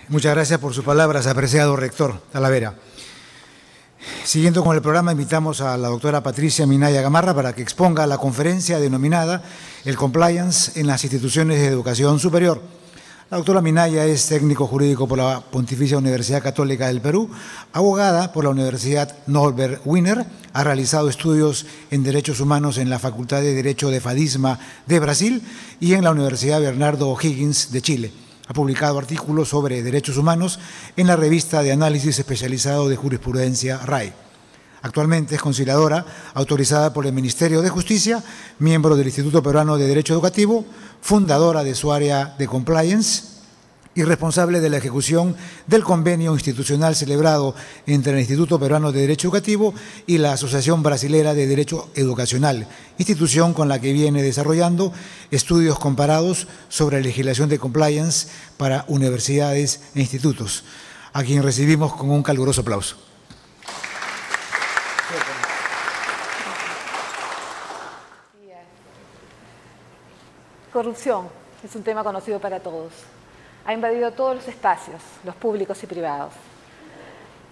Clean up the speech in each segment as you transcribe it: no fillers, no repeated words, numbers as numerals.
Muchas gracias por sus palabras, apreciado rector Talavera. Siguiendo con el programa, invitamos a la doctora Patricia Minaya Gamarra para que exponga la conferencia denominada El Compliance en las instituciones de educación superior. La doctora Minaya es técnico jurídico por la Pontificia Universidad Católica del Perú, abogada por la Universidad Norbert Wiener, ha realizado estudios en Derechos Humanos en la Facultad de Derecho de Fadisma de Brasil y en la Universidad Bernardo O'Higgins de Chile. Ha publicado artículos sobre derechos humanos en la revista de análisis especializado de jurisprudencia RAI. Actualmente es conciliadora autorizada por el Ministerio de Justicia, miembro del Instituto Peruano de Derecho Educativo, fundadora de su área de compliance y responsable de la ejecución del convenio institucional celebrado entre el Instituto Peruano de Derecho Educativo y la Asociación Brasilera de Derecho Educacional, institución con la que viene desarrollando estudios comparados sobre legislación de compliance para universidades e institutos, a quien recibimos con un caluroso aplauso. Corrupción es un tema conocido para todos. Ha invadido todos los espacios, los públicos y privados.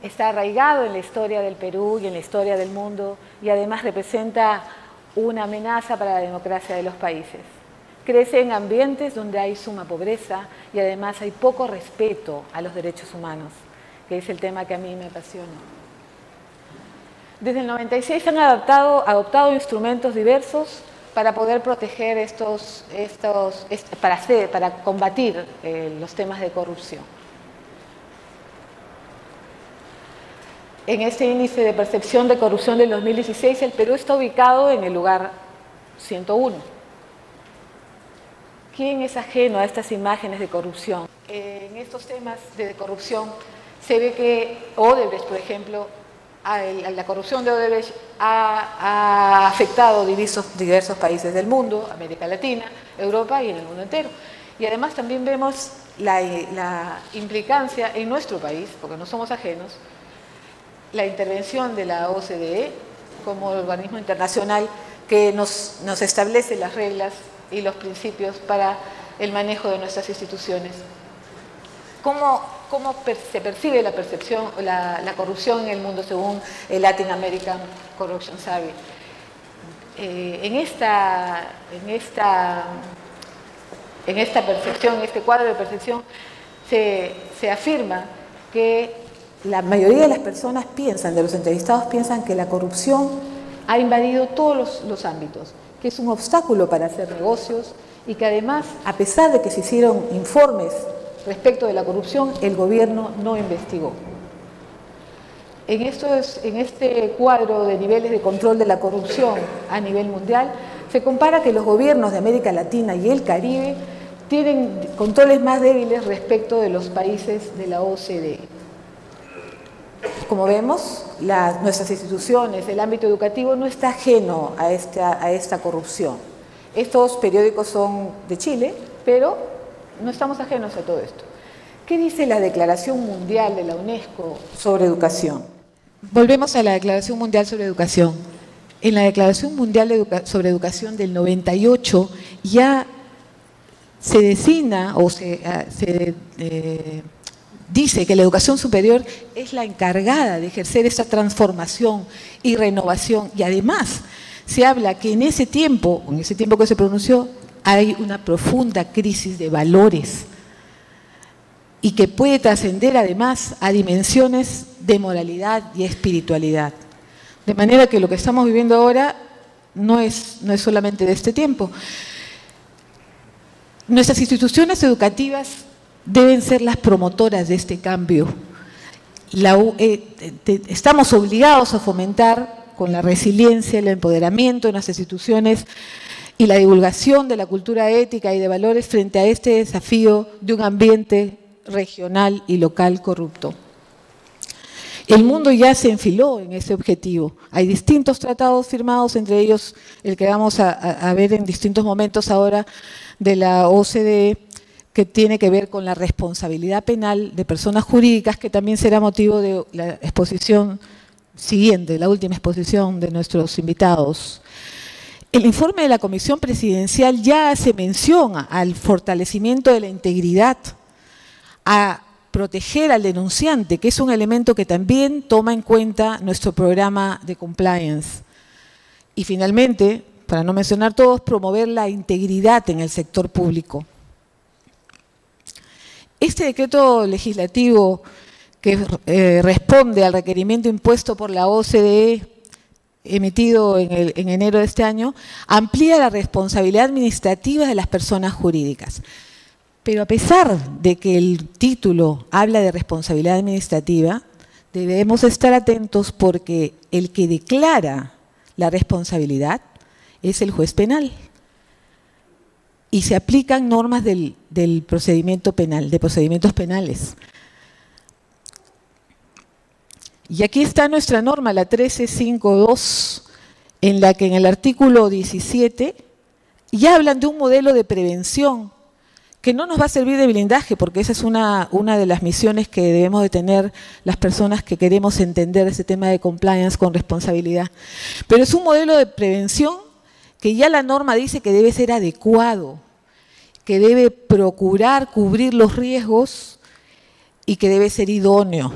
Está arraigado en la historia del Perú y en la historia del mundo y además representa una amenaza para la democracia de los países. Crece en ambientes donde hay suma pobreza y además hay poco respeto a los derechos humanos, que es el tema que a mí me apasiona. Desde el 96 han adoptado instrumentos diversos para poder proteger para combatir los temas de corrupción. En este índice de percepción de corrupción del 2016, el Perú está ubicado en el lugar 101. ¿Quién es ajeno a estas imágenes de corrupción? En estos temas de corrupción se ve que Odebrecht, por ejemplo, la corrupción de Odebrecht ha afectado diversos países del mundo, América Latina, Europa y en el mundo entero. Y además también vemos la implicancia en nuestro país, porque no somos ajenos, la intervención de la OCDE como organismo internacional que nos establece las reglas y los principios para el manejo de nuestras instituciones. ¿Cómo se percibe la corrupción en el mundo según el Latin American Corruption Survey? En esta percepción, en este cuadro de percepción, se afirma que la mayoría de las personas de los entrevistados piensan que la corrupción ha invadido todos los ámbitos, que es un obstáculo para hacer negocios y que además, a pesar de que se hicieron informes respecto de la corrupción, el gobierno no investigó. En este cuadro de niveles de control de la corrupción a nivel mundial, se compara que los gobiernos de América Latina y el Caribe tienen controles más débiles respecto de los países de la OCDE. Como vemos, nuestras instituciones, el ámbito educativo no está ajeno a esta corrupción. Estos periódicos son de Chile, pero no estamos ajenos a todo esto. ¿Qué dice la Declaración Mundial de la UNESCO sobre educación? Volvemos a la Declaración Mundial sobre Educación. En la Declaración Mundial sobre Educación del 98 ya se designa o se dice que la educación superior es la encargada de ejercer esta transformación y renovación, y además se habla que en ese tiempo que se pronunció, hay una profunda crisis de valores y que puede trascender además a dimensiones de moralidad y espiritualidad. De manera que lo que estamos viviendo ahora no es solamente de este tiempo. Nuestras instituciones educativas deben ser las promotoras de este cambio. Estamos obligados a fomentar con la resiliencia, el empoderamiento de nuestras instituciones y la divulgación de la cultura ética y de valores frente a este desafío de un ambiente regional y local corrupto. El mundo ya se enfiló en ese objetivo. Hay distintos tratados firmados, entre ellos el que vamos a ver en distintos momentos ahora de la OCDE, que tiene que ver con la responsabilidad penal de personas jurídicas, que también será motivo de la exposición siguiente, la última exposición de nuestros invitados. El informe de la Comisión Presidencial ya hace mención al fortalecimiento de la integridad, a proteger al denunciante, que es un elemento que también toma en cuenta nuestro programa de compliance. Y finalmente, para no mencionar todos, promover la integridad en el sector público. Este decreto legislativo que responde al requerimiento impuesto por la OCDE, emitido en enero de este año, amplía la responsabilidad administrativa de las personas jurídicas. Pero a pesar de que el título habla de responsabilidad administrativa, debemos estar atentos porque el que declara la responsabilidad es el juez penal. Y se aplican normas del procedimiento penal, de procedimientos penales. Y aquí está nuestra norma, la 1352, en la que en el artículo 17 ya hablan de un modelo de prevención que no nos va a servir de blindaje, porque esa es una de las misiones que debemos de tener las personas que queremos entender ese tema de compliance con responsabilidad. Pero es un modelo de prevención que ya la norma dice que debe ser adecuado, que debe procurar cubrir los riesgos y que debe ser idóneo.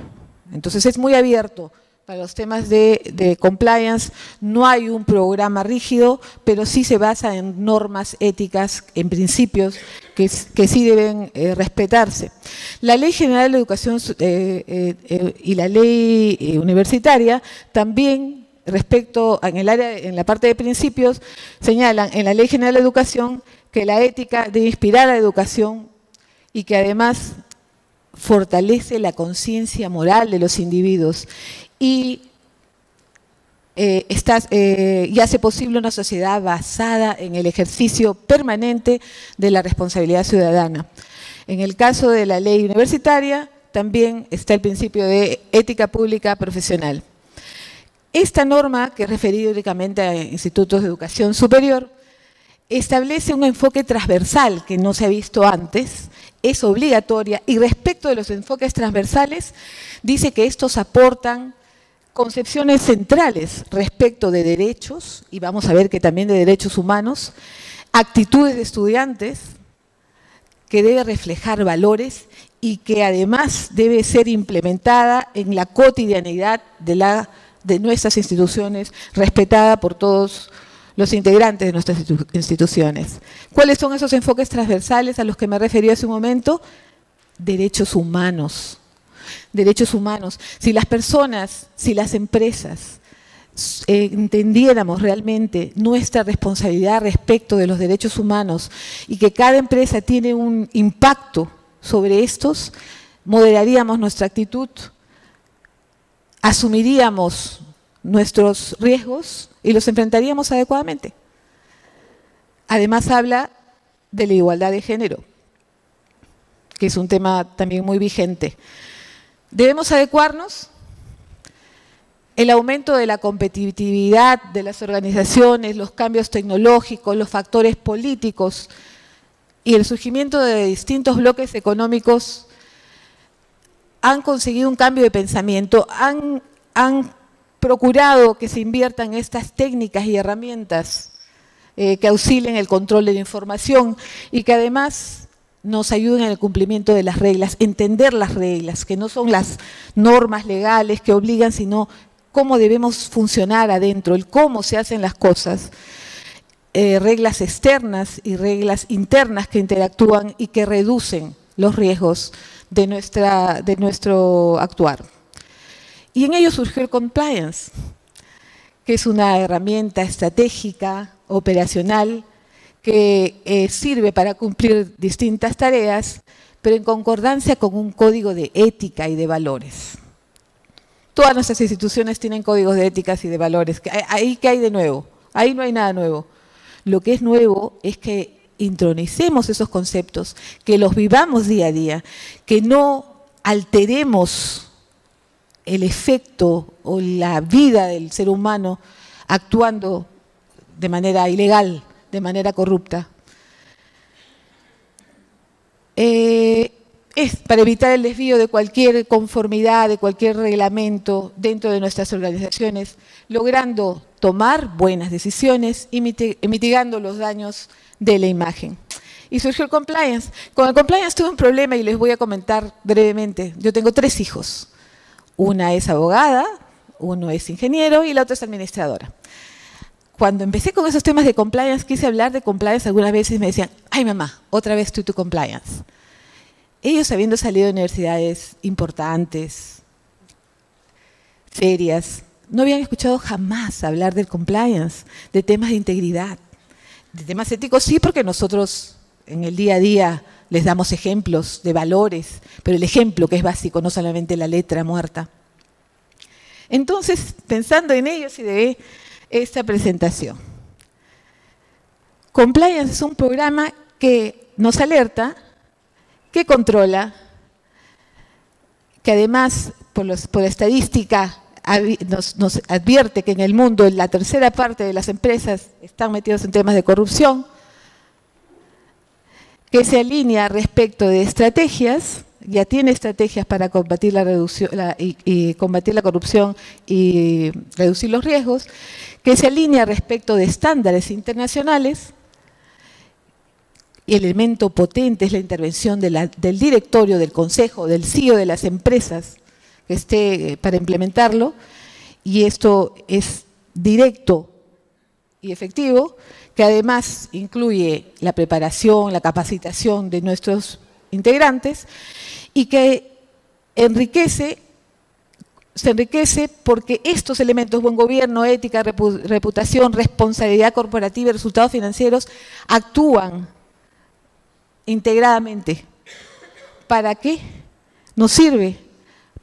Entonces es muy abierto para los temas de compliance, no hay un programa rígido, pero sí se basa en normas éticas, en principios que sí deben respetarse. La Ley General de Educación y la Ley Universitaria también, respecto en la parte de principios, señalan en la Ley General de Educación que la ética debe inspirar a la educación y que además fortalece la conciencia moral de los individuos y hace posible una sociedad basada en el ejercicio permanente de la responsabilidad ciudadana. En el caso de la ley universitaria también está el principio de ética pública profesional. Esta norma, que es referida únicamente a institutos de educación superior, establece un enfoque transversal que no se ha visto antes, es obligatoria, y respecto de los enfoques transversales, dice que estos aportan concepciones centrales respecto de derechos, y vamos a ver que también de derechos humanos, actitudes de estudiantes, que debe reflejar valores y que además debe ser implementada en la cotidianidad de nuestras instituciones, respetada por todos los integrantes de nuestras instituciones. ¿Cuáles son esos enfoques transversales a los que me referí hace un momento? Derechos humanos. Derechos humanos. Si las personas, si las empresas entendiéramos realmente nuestra responsabilidad respecto de los derechos humanos y que cada empresa tiene un impacto sobre estos, moderaríamos nuestra actitud, asumiríamos nuestros riesgos y los enfrentaríamos adecuadamente. Además habla de la igualdad de género, que es un tema también muy vigente. Debemos adecuarnos. El aumento de la competitividad de las organizaciones, los cambios tecnológicos, los factores políticos y el surgimiento de distintos bloques económicos han conseguido un cambio de pensamiento, han procurado que se inviertan estas técnicas y herramientas que auxilien el control de la información y que además nos ayuden en el cumplimiento de las reglas, entender las reglas, que no son las normas legales que obligan, sino cómo debemos funcionar adentro, el cómo se hacen las cosas, reglas externas y reglas internas que interactúan y que reducen los riesgos de nuestro actuar. Y en ello surgió el compliance, que es una herramienta estratégica, operacional, que sirve para cumplir distintas tareas, pero en concordancia con un código de ética y de valores. Todas nuestras instituciones tienen códigos de éticas y de valores. ¿Ahí qué hay de nuevo? Ahí no hay nada nuevo. Lo que es nuevo es que intronicemos esos conceptos, que los vivamos día a día, que no alteremos el efecto o la vida del ser humano actuando de manera ilegal, de manera corrupta. Es para evitar el desvío de cualquier conformidad, de cualquier reglamento dentro de nuestras organizaciones, logrando tomar buenas decisiones y mitigando los daños de la imagen. y surgió el compliance. Con el compliance tuve un problema y les voy a comentar brevemente. Yo tengo 3 hijos. Una es abogada, uno es ingeniero y la otra es administradora. Cuando empecé con esos temas de compliance, quise hablar de compliance algunas veces y me decían, ay mamá, otra vez tú y tu compliance. Ellos, habiendo salido de universidades importantes, serias, no habían escuchado jamás hablar del compliance, de temas de integridad, de temas éticos sí, porque nosotros en el día a día les damos ejemplos de valores, pero el ejemplo que es básico, no solamente la letra muerta. Entonces, pensando en ellos, ideé esta presentación. Compliance es un programa que nos alerta, que controla, que además, por la estadística, nos advierte que en el mundo la tercera parte de las empresas están metidos en temas de corrupción, que se alinea respecto de estrategias, ya tiene estrategias para combatir combatir la corrupción y reducir los riesgos, que se alinea respecto de estándares internacionales. Y el elemento potente es la intervención del directorio, del consejo, del CEO de las empresas que esté para implementarlo, y esto es directo y efectivo, que además incluye la preparación, la capacitación de nuestros integrantes y que se enriquece porque estos elementos, buen gobierno, ética, reputación, responsabilidad corporativa y resultados financieros, actúan integradamente. ¿Para qué? Nos sirve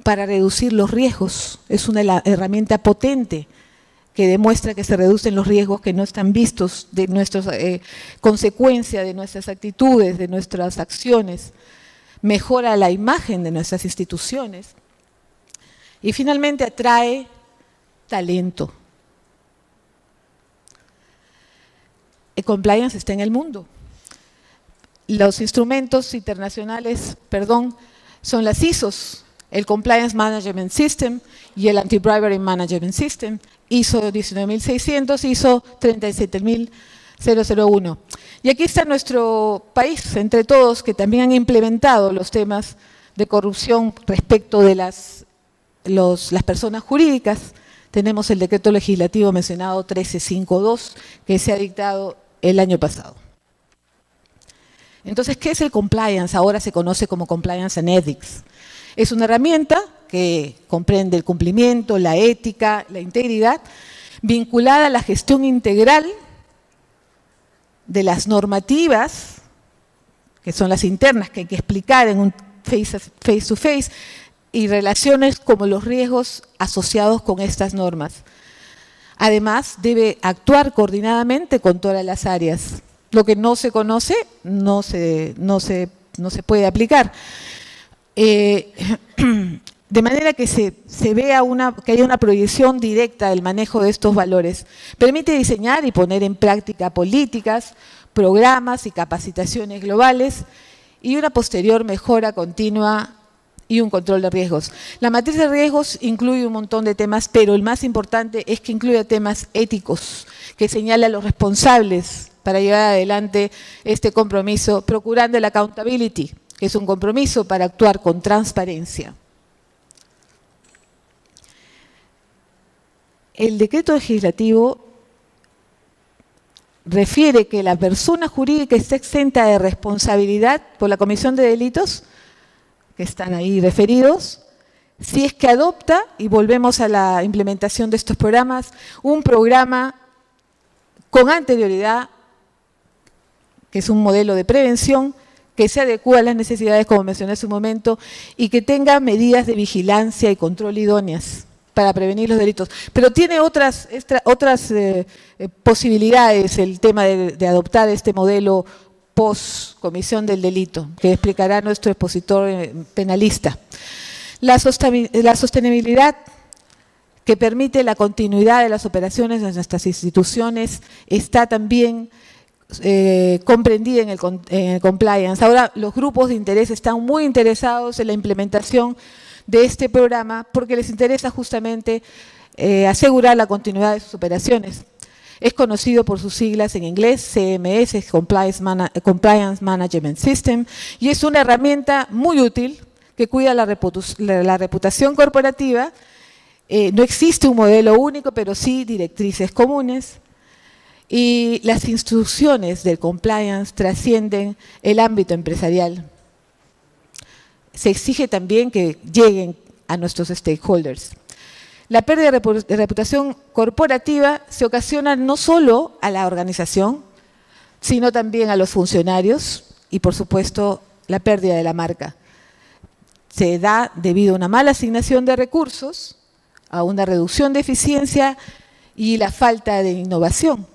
para reducir los riesgos. Es una herramienta potente que demuestra que se reducen los riesgos que no están vistos de nuestras consecuencias, de nuestras actitudes, de nuestras acciones. Mejora la imagen de nuestras instituciones. Y finalmente atrae talento. El compliance está en el mundo. Los instrumentos internacionales, son las ISOs, el Compliance Management System y el Anti-Bribery Management System, ISO 19600, ISO 37001. Y aquí está nuestro país, entre todos, que también han implementado los temas de corrupción respecto de las personas jurídicas. Tenemos el decreto legislativo mencionado 1352, que se ha dictado el año pasado. Entonces, ¿qué es el compliance? Ahora se conoce como Compliance and Ethics. Es una herramienta que comprende el cumplimiento, la ética, la integridad, vinculada a la gestión integral de las normativas, que son las internas que hay que explicar en un face to face, y relaciones como los riesgos asociados con estas normas. Además, debe actuar coordinadamente con todas las áreas. Lo que no se conoce no se puede aplicar. De manera que se vea que haya una proyección directa del manejo de estos valores. Permite diseñar y poner en práctica políticas, programas y capacitaciones globales y una posterior mejora continua y un control de riesgos. La matriz de riesgos incluye un montón de temas, pero el más importante es que incluye temas éticos, que señala a los responsables para llevar adelante este compromiso, procurando el accountability, que es un compromiso para actuar con transparencia. El decreto legislativo refiere que la persona jurídica está exenta de responsabilidad por la comisión de delitos, que están ahí referidos, si es que adopta, y volvemos a la implementación de estos programas, un programa con anterioridad, que es un modelo de prevención, que se adecúa a las necesidades, como mencioné hace un momento, y que tenga medidas de vigilancia y control idóneas para prevenir los delitos. Pero tiene otras posibilidades el tema de adoptar este modelo post-comisión del delito, que explicará nuestro expositor penalista. La sostenibilidad que permite la continuidad de las operaciones de nuestras instituciones está también comprendida en el compliance. Ahora los grupos de interés están muy interesados en la implementación de este programa porque les interesa justamente asegurar la continuidad de sus operaciones. Es conocido por sus siglas en inglés, CMS, Compliance Management System, y es una herramienta muy útil que cuida la reputación corporativa. No existe un modelo único, pero sí directrices comunes. Y las instrucciones del compliance trascienden el ámbito empresarial. Se exige también que lleguen a nuestros stakeholders. La pérdida de reputación corporativa se ocasiona no solo a la organización, sino también a los funcionarios y, por supuesto, la pérdida de la marca. Se da debido a una mala asignación de recursos, a una reducción de eficiencia y la falta de innovación,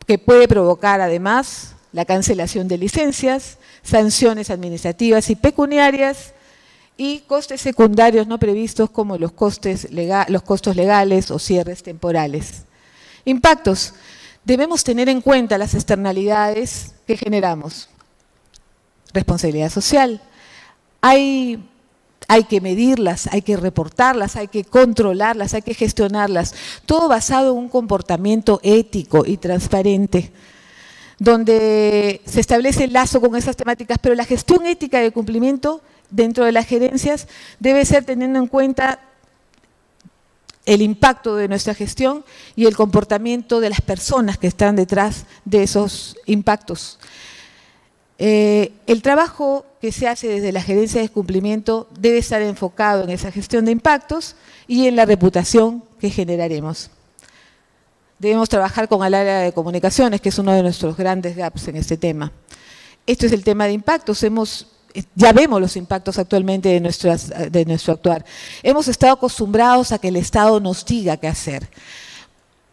que puede provocar además la cancelación de licencias, sanciones administrativas y pecuniarias y costes secundarios no previstos como los costos legales o cierres temporales. Impactos. Debemos tener en cuenta las externalidades que generamos. Responsabilidad social. Hay que medirlas, hay que reportarlas, hay que controlarlas, hay que gestionarlas. Todo basado en un comportamiento ético y transparente, donde se establece el lazo con esas temáticas, pero la gestión ética de cumplimiento dentro de las gerencias debe ser teniendo en cuenta el impacto de nuestra gestión y el comportamiento de las personas que están detrás de esos impactos. El trabajo que se hace desde la gerencia de cumplimiento debe estar enfocado en esa gestión de impactos y en la reputación que generaremos. Debemos trabajar con el área de comunicaciones, que es uno de nuestros grandes gaps en este tema. Esto es el tema de impactos. Ya vemos los impactos actualmente de nuestro actuar. Hemos estado acostumbrados a que el Estado nos diga qué hacer.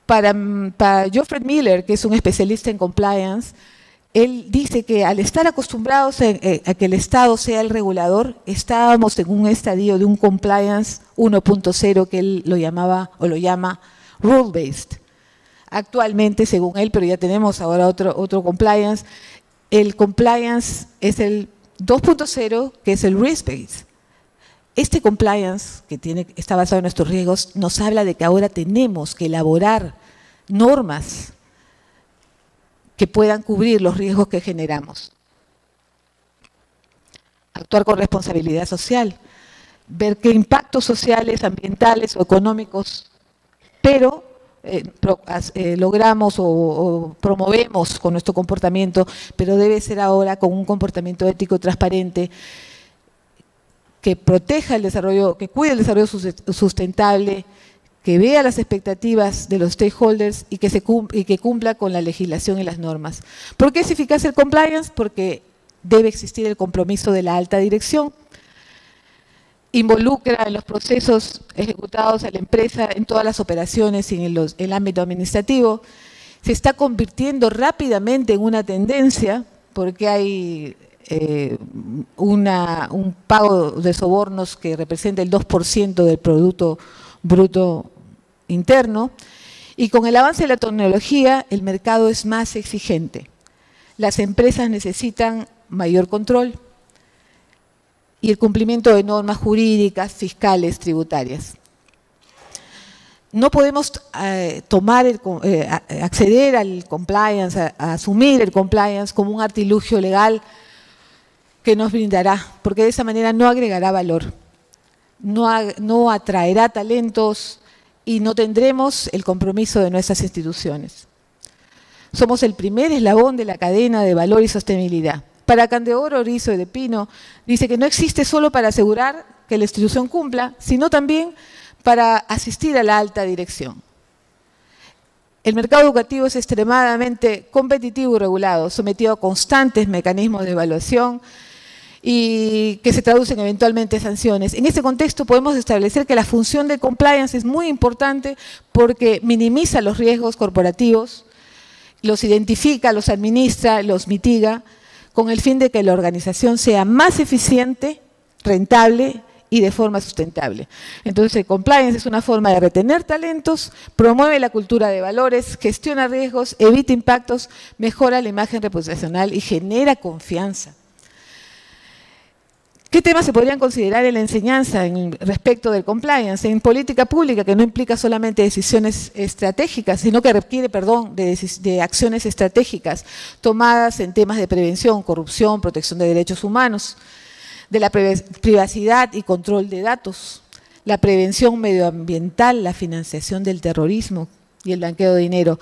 Para Geoffrey Miller, que es un especialista en compliance, él dice que al estar acostumbrados a que el Estado sea el regulador, estábamos en un estadio de un compliance 1.0 que él lo llamaba o lo llama rule-based. Actualmente, según él, pero ya tenemos ahora otro compliance, el compliance es el 2.0, que es el risk-based. Este compliance, que está basado en nuestros riesgos, nos habla de que ahora tenemos que elaborar normas que puedan cubrir los riesgos que generamos. Actuar con responsabilidad social, ver qué impactos sociales, ambientales o económicos, pero logramos o promovemos con nuestro comportamiento, pero debe ser ahora con un comportamiento ético transparente que proteja el desarrollo, que cuide el desarrollo sustentable, que vea las expectativas de los stakeholders y que cumpla con la legislación y las normas. ¿Por qué es eficaz el compliance? Porque debe existir el compromiso de la alta dirección. Involucra en los procesos ejecutados a la empresa en todas las operaciones y en el ámbito administrativo. Se está convirtiendo rápidamente en una tendencia porque hay un pago de sobornos que representa el 2% del Producto Bruto Interno, y con el avance de la tecnología el mercado es más exigente. Las empresas necesitan mayor control y el cumplimiento de normas jurídicas, fiscales, tributarias. No podemos acceder al compliance, a asumir el compliance como un artilugio legal que nos brindará, porque de esa manera no agregará valor, no atraerá talentos y no tendremos el compromiso de nuestras instituciones. Somos el primer eslabón de la cadena de valor y sostenibilidad. Para Candeoro, Orizo y de Pino, dice que no existe solo para asegurar que la institución cumpla, sino también para asistir a la alta dirección. El mercado educativo es extremadamente competitivo y regulado, sometido a constantes mecanismos de evaluación y que se traducen eventualmente en sanciones. En este contexto podemos establecer que la función de compliance es muy importante porque minimiza los riesgos corporativos, los identifica, los administra, los mitiga, con el fin de que la organización sea más eficiente, rentable y de forma sustentable. Entonces, el compliance es una forma de retener talentos, promueve la cultura de valores, gestiona riesgos, evita impactos, mejora la imagen reputacional y genera confianza. ¿Qué temas se podrían considerar en la enseñanza respecto del compliance? En política pública, que no implica solamente decisiones estratégicas, sino que requiere, de acciones estratégicas tomadas en temas de prevención, corrupción, protección de derechos humanos, de la privacidad y control de datos, la prevención medioambiental, la financiación del terrorismo y el blanqueo de dinero.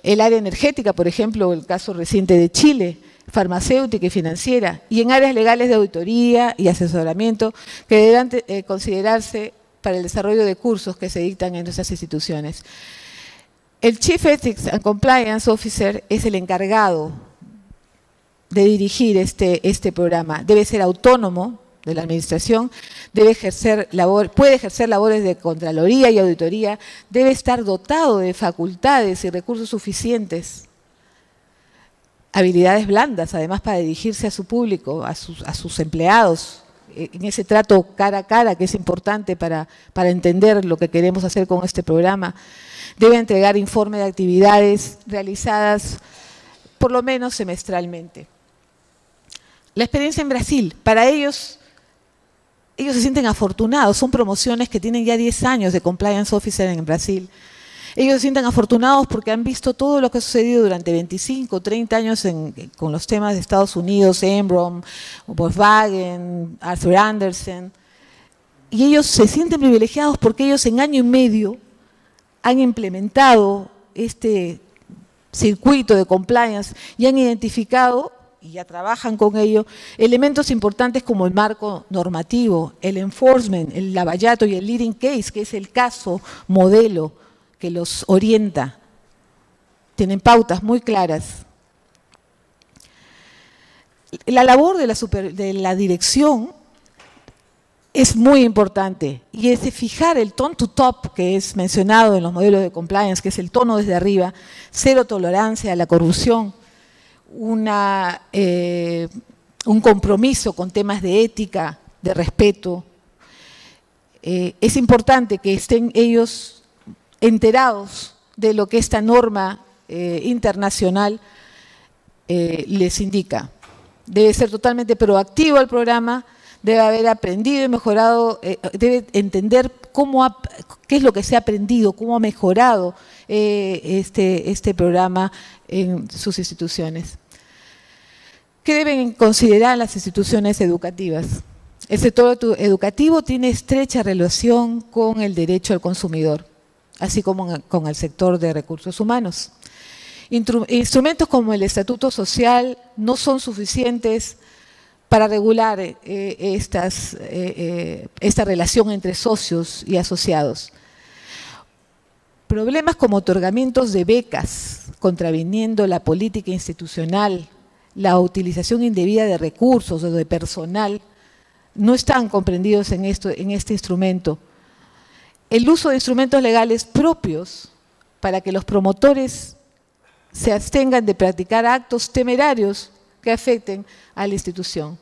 El área energética, por ejemplo, el caso reciente de Chile, farmacéutica y financiera, y en áreas legales de auditoría y asesoramiento que deberán considerarse para el desarrollo de cursos que se dictan en nuestras instituciones. El Chief Ethics and Compliance Officer es el encargado de dirigir este programa. Debe ser autónomo de la administración, puede ejercer labores de contraloría y auditoría, debe estar dotado de facultades y recursos suficientes, habilidades blandas, además, para dirigirse a su público, a sus empleados, en ese trato cara a cara que es importante para entender lo que queremos hacer con este programa. Debe entregar informe de actividades realizadas por lo menos semestralmente. La experiencia en Brasil, para ellos se sienten afortunados, son promociones que tienen ya 10 años de Compliance Officer en Brasil. Ellos se sienten afortunados porque han visto todo lo que ha sucedido durante 25, 30 años con los temas de Estados Unidos, Enron, Volkswagen, Arthur Andersen. Y ellos se sienten privilegiados porque ellos en año y medio han implementado este circuito de compliance y han identificado, y ya trabajan con ello, elementos importantes como el marco normativo, el enforcement, el lavallato y el leading case, que es el caso modelo que los orienta. Tienen pautas muy claras. La labor de la dirección es muy importante y es de fijar el tone to top que es mencionado en los modelos de compliance, que es el tono desde arriba, cero tolerancia a la corrupción, un compromiso con temas de ética, de respeto. Es importante que estén ellos enterados de lo que esta norma internacional les indica. Debe ser totalmente proactivo el programa, debe haber aprendido y mejorado, debe entender qué es lo que se ha aprendido, cómo ha mejorado este programa en sus instituciones. ¿Qué deben considerar las instituciones educativas? El sector educativo tiene estrecha relación con el derecho al consumidor, así como con el sector de recursos humanos. Instrumentos como el estatuto social no son suficientes para regular esta relación entre socios y asociados. Problemas como otorgamientos de becas, contraviniendo la política institucional, la utilización indebida de recursos o de personal, no están comprendidos en este instrumento. El uso de instrumentos legales propios para que los promotores se abstengan de practicar actos temerarios que afecten a la institución.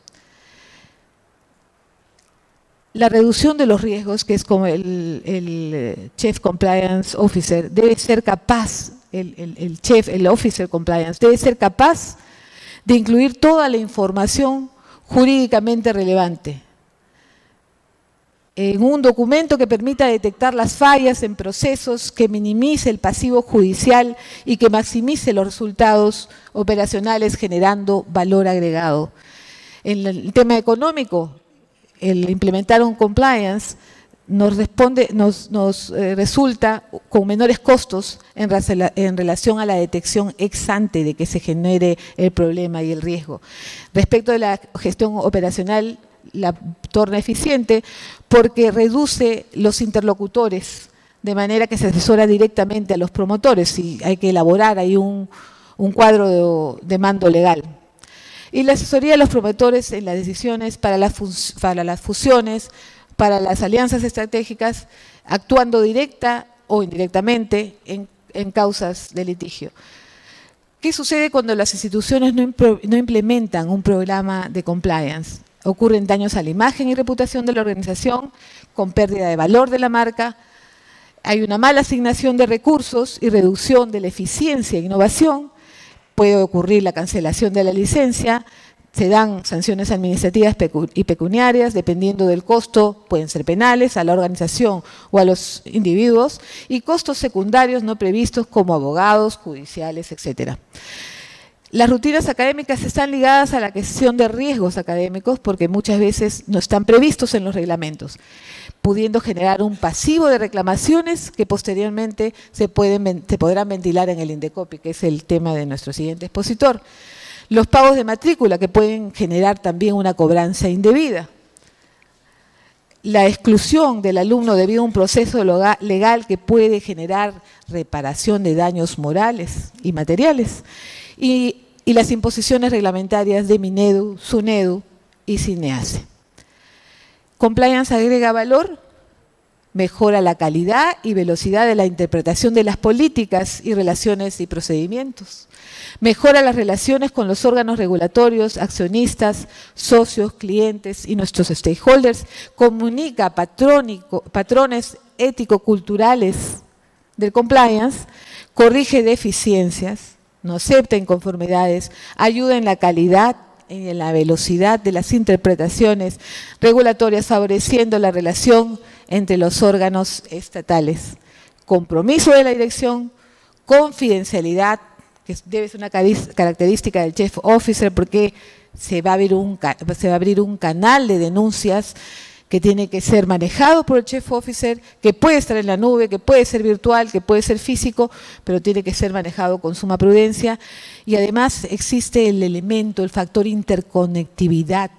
La reducción de los riesgos, que es como el Chief Compliance Officer, debe ser capaz, el Officer Compliance, debe ser capaz de incluir toda la información jurídicamente relevante en un documento que permita detectar las fallas en procesos, que minimice el pasivo judicial y que maximice los resultados operacionales generando valor agregado. En el tema económico, el implementar un compliance nos resulta con menores costos en relación a la detección ex ante de que se genere el problema y el riesgo. Respecto de la gestión operacional, la torna eficiente porque reduce los interlocutores, de manera que se asesora directamente a los promotores y hay que elaborar ahí un cuadro de mando legal. Y la asesoría de los promotores en las decisiones para las fusiones, para las alianzas estratégicas, actuando directa o indirectamente en causas de litigio. ¿Qué sucede cuando las instituciones no implementan un programa de compliance? Ocurren daños a la imagen y reputación de la organización, con pérdida de valor de la marca, hay una mala asignación de recursos y reducción de la eficiencia e innovación, puede ocurrir la cancelación de la licencia, Se dan sanciones administrativas y pecuniarias, dependiendo del costo, pueden ser penales a la organización o a los individuos, y costos secundarios no previstos como abogados, judiciales, etc. Las rutinas académicas están ligadas a la gestión de riesgos académicos porque muchas veces no están previstos en los reglamentos, pudiendo generar un pasivo de reclamaciones que posteriormente se podrán ventilar en el INDECOPI, que es el tema de nuestro siguiente expositor. Los pagos de matrícula, que pueden generar también una cobranza indebida. La exclusión del alumno debido a un proceso legal que puede generar reparación de daños morales y materiales. Y las imposiciones reglamentarias de Minedu, Sunedu y Cinease. Compliance agrega valor, mejora la calidad y velocidad de la interpretación de las políticas y relaciones y procedimientos. Mejora las relaciones con los órganos regulatorios, accionistas, socios, clientes y nuestros stakeholders. Comunica patrones ético-culturales del compliance, corrige deficiencias, no acepta inconformidades, ayuda en la calidad y en la velocidad de las interpretaciones regulatorias, favoreciendo la relación entre los órganos estatales. Compromiso de la dirección, confidencialidad, que debe ser una característica del Chief Officer porque se va a abrir un canal de denuncias que tiene que ser manejado por el Chief Officer, que puede estar en la nube, que puede ser virtual, que puede ser físico, pero tiene que ser manejado con suma prudencia. Y además existe el elemento, el factor interconectividad,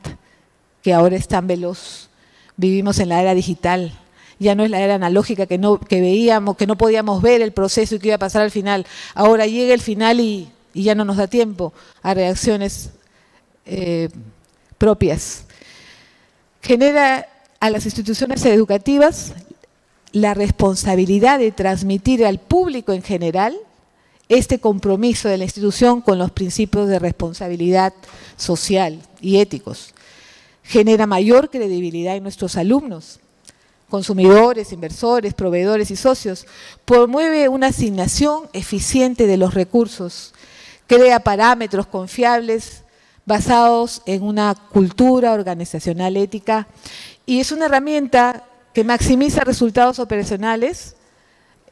que ahora es tan veloz. Vivimos en la era digital. Ya no es la era analógica que veíamos, que no podíamos ver el proceso y que iba a pasar al final. Ahora llega el final y ya no nos da tiempo a reacciones propias. Genera a las instituciones educativas la responsabilidad de transmitir al público en general este compromiso de la institución con los principios de responsabilidad social y éticos. Genera mayor credibilidad en nuestros alumnos, consumidores, inversores, proveedores y socios, promueve una asignación eficiente de los recursos, crea parámetros confiables basados en una cultura organizacional ética y es una herramienta que maximiza resultados operacionales,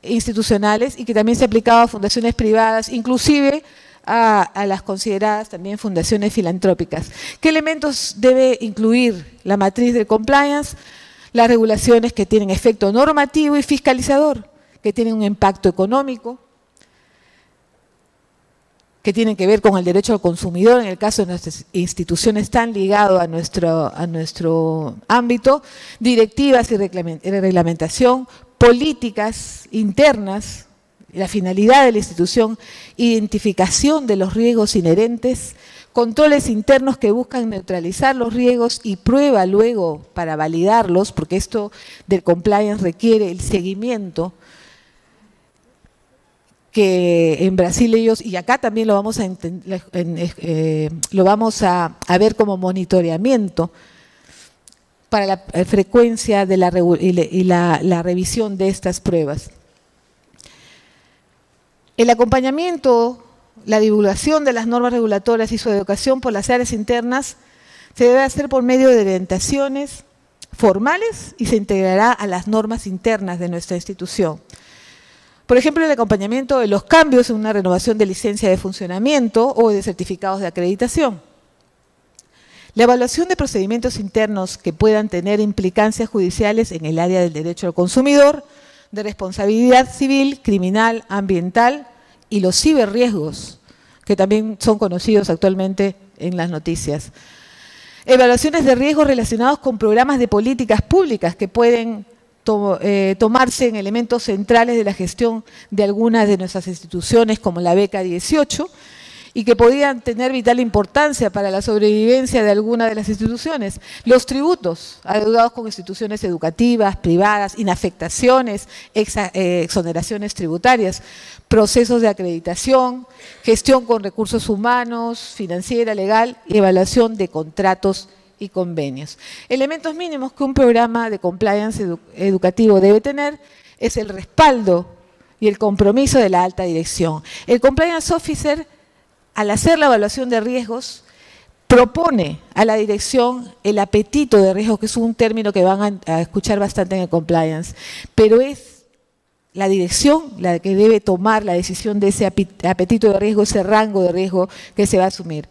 institucionales y que también se ha aplicado a fundaciones privadas, inclusive a las consideradas también fundaciones filantrópicas. ¿Qué elementos debe incluir la matriz del compliance? Las regulaciones que tienen efecto normativo y fiscalizador, que tienen un impacto económico, que tienen que ver con el derecho al consumidor, en el caso de nuestras instituciones tan ligado a nuestro ámbito, directivas y reglamentación, políticas internas, la finalidad de la institución, identificación de los riesgos inherentes, controles internos que buscan neutralizar los riesgos y prueba luego para validarlos, porque esto del compliance requiere el seguimiento, que en Brasil ellos, y acá también lo vamos a ver como monitoreamiento para la frecuencia de la revisión de estas pruebas. El acompañamiento, la divulgación de las normas regulatorias y su educación por las áreas internas se debe hacer por medio de orientaciones formales y se integrará a las normas internas de nuestra institución. Por ejemplo, el acompañamiento de los cambios en una renovación de licencia de funcionamiento o de certificados de acreditación. La evaluación de procedimientos internos que puedan tener implicancias judiciales en el área del derecho al consumidor, de responsabilidad civil, criminal, ambiental y los ciberriesgos, que también son conocidos actualmente en las noticias. Evaluaciones de riesgos relacionados con programas de políticas públicas que pueden tomarse en elementos centrales de la gestión de algunas de nuestras instituciones, como la beca 18, y que podían tener vital importancia para la sobrevivencia de alguna de las instituciones. Los tributos adeudados con instituciones educativas, privadas, inafectaciones, exoneraciones tributarias, procesos de acreditación, gestión con recursos humanos, financiera, legal y evaluación de contratos y convenios. Elementos mínimos que un programa de compliance educativo debe tener es el respaldo y el compromiso de la alta dirección. El compliance officer, al hacer la evaluación de riesgos, propone a la dirección el apetito de riesgo, que es un término que van a escuchar bastante en el compliance, pero es la dirección la que debe tomar la decisión de ese apetito de riesgo, ese rango de riesgo que se va a asumir.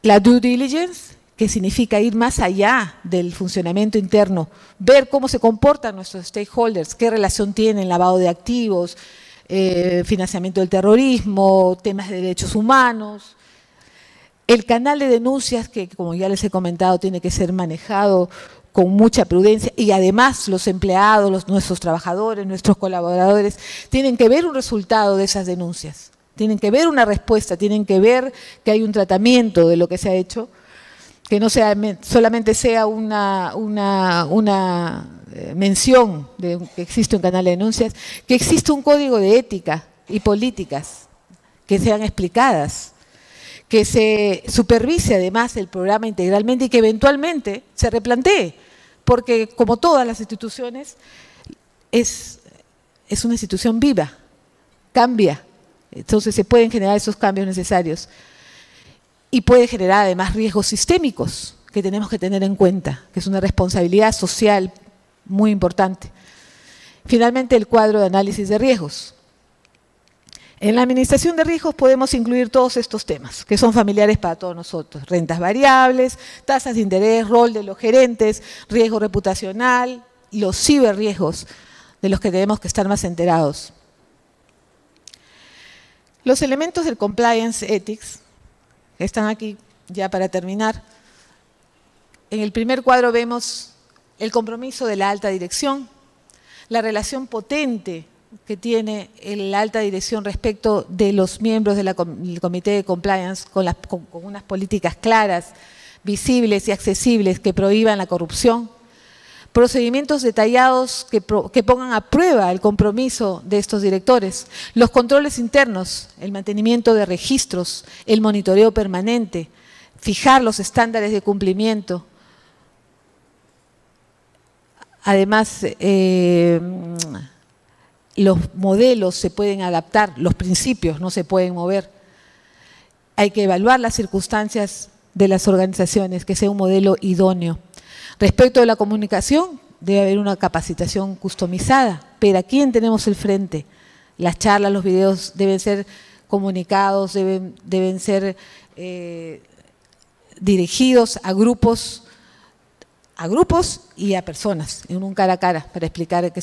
La due diligence, que significa ir más allá del funcionamiento interno, ver cómo se comportan nuestros stakeholders, qué relación tienen, lavado de activos, financiamiento del terrorismo, temas de derechos humanos. El canal de denuncias, que como ya les he comentado, tiene que ser manejado con mucha prudencia, y además los empleados, nuestros trabajadores, nuestros colaboradores, tienen que ver un resultado de esas denuncias, tienen que ver una respuesta, tienen que ver que hay un tratamiento de lo que se ha hecho, que no sea, solamente sea una mención de que existe un canal de denuncias, que existe un código de ética y políticas que sean explicadas, que se supervise además el programa integralmente y que eventualmente se replantee, porque como todas las instituciones, es una institución viva, cambia, entonces se pueden generar esos cambios necesarios y puede generar además riesgos sistémicos que tenemos que tener en cuenta, que es una responsabilidad social muy importante. Finalmente, el cuadro de análisis de riesgos. En la administración de riesgos podemos incluir todos estos temas, que son familiares para todos nosotros. Rentas variables, tasas de interés, rol de los gerentes, riesgo reputacional, los ciberriesgos de los que tenemos que estar más enterados. Los elementos del compliance ethics, que están aquí ya para terminar. En el primer cuadro vemos el compromiso de la alta dirección, la relación potente que tiene la alta dirección respecto de los miembros del comité de compliance con unas políticas claras, visibles y accesibles que prohíban la corrupción, procedimientos detallados que pongan a prueba el compromiso de estos directores, los controles internos, el mantenimiento de registros, el monitoreo permanente, fijar los estándares de cumplimiento. Además, los modelos se pueden adaptar, los principios no se pueden mover. Hay que evaluar las circunstancias de las organizaciones, que sea un modelo idóneo. Respecto de la comunicación, debe haber una capacitación customizada, pero ¿a quién tenemos el frente? Las charlas, los videos deben ser comunicados, deben ser dirigidos a grupos y a personas, en un cara a cara, para explicar a qué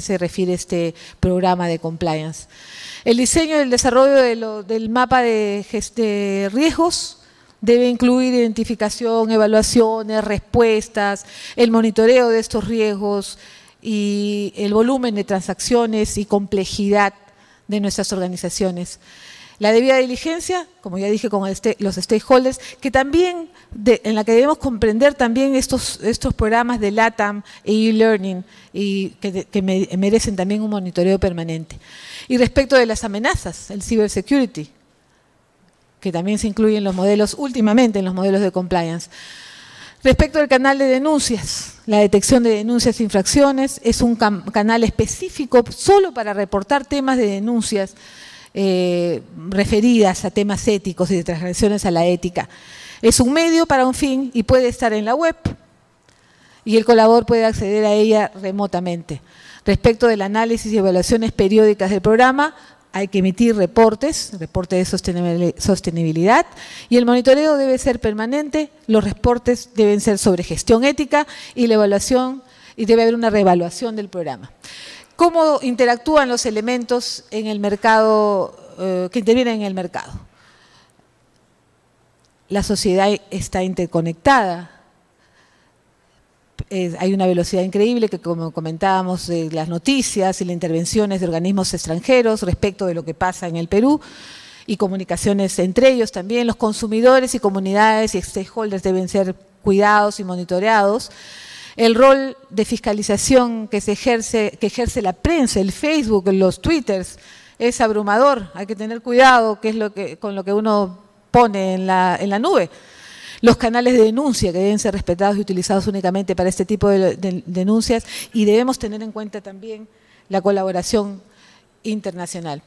se refiere este programa de compliance. El diseño y el desarrollo del mapa de riesgos debe incluir identificación, evaluaciones, respuestas, el monitoreo de estos riesgos y el volumen de transacciones y complejidad de nuestras organizaciones. La debida diligencia, como ya dije, con los stakeholders, que también en la que debemos comprender también estos programas de LATAM e e-learning y que merecen también un monitoreo permanente. Y respecto de las amenazas, el cybersecurity, que también se incluye en los modelos, últimamente en los modelos de compliance. Respecto al canal de denuncias, la detección de denuncias e infracciones es un canal específico solo para reportar temas de denuncias referidas a temas éticos y de transgresiones a la ética. Es un medio para un fin y puede estar en la web y el colaborador puede acceder a ella remotamente. Respecto del análisis y evaluaciones periódicas del programa, hay que emitir reportes de sostenibilidad y el monitoreo debe ser permanente, los reportes deben ser sobre gestión ética y la evaluación, y debe haber una reevaluación del programa. ¿Cómo interactúan los elementos en el mercado, que intervienen en el mercado? La sociedad está interconectada. Hay una velocidad increíble que, como comentábamos, de las noticias y las intervenciones de organismos extranjeros respecto de lo que pasa en el Perú y comunicaciones entre ellos también. Los consumidores y comunidades y stakeholders deben ser cuidados y monitoreados. El rol de fiscalización que ejerce la prensa, el Facebook, los Twitters, es abrumador. Hay que tener cuidado con lo que uno pone en la nube. Los canales de denuncia que deben ser respetados y utilizados únicamente para este tipo de denuncias, y debemos tener en cuenta también la colaboración internacional.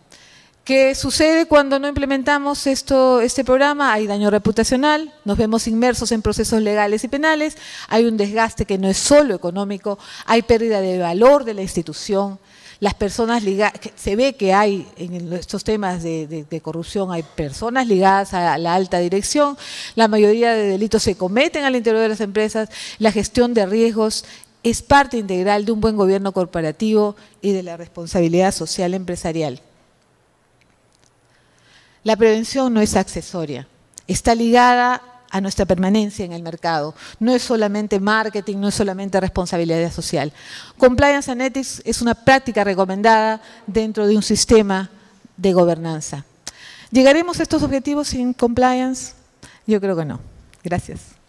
¿Qué sucede cuando no implementamos este programa? Hay daño reputacional, nos vemos inmersos en procesos legales y penales, hay un desgaste que no es solo económico, hay pérdida de valor de la institución. Las personas ligadas, se ve que hay en estos temas de corrupción, hay personas ligadas a la alta dirección, la mayoría de delitos se cometen al interior de las empresas, la gestión de riesgos es parte integral de un buen gobierno corporativo y de la responsabilidad social empresarial. La prevención no es accesoria, está ligada a nuestra permanencia en el mercado. No es solamente marketing, no es solamente responsabilidad social. Compliance and Ethics es una práctica recomendada dentro de un sistema de gobernanza. ¿Llegaremos a estos objetivos sin compliance? Yo creo que no. Gracias.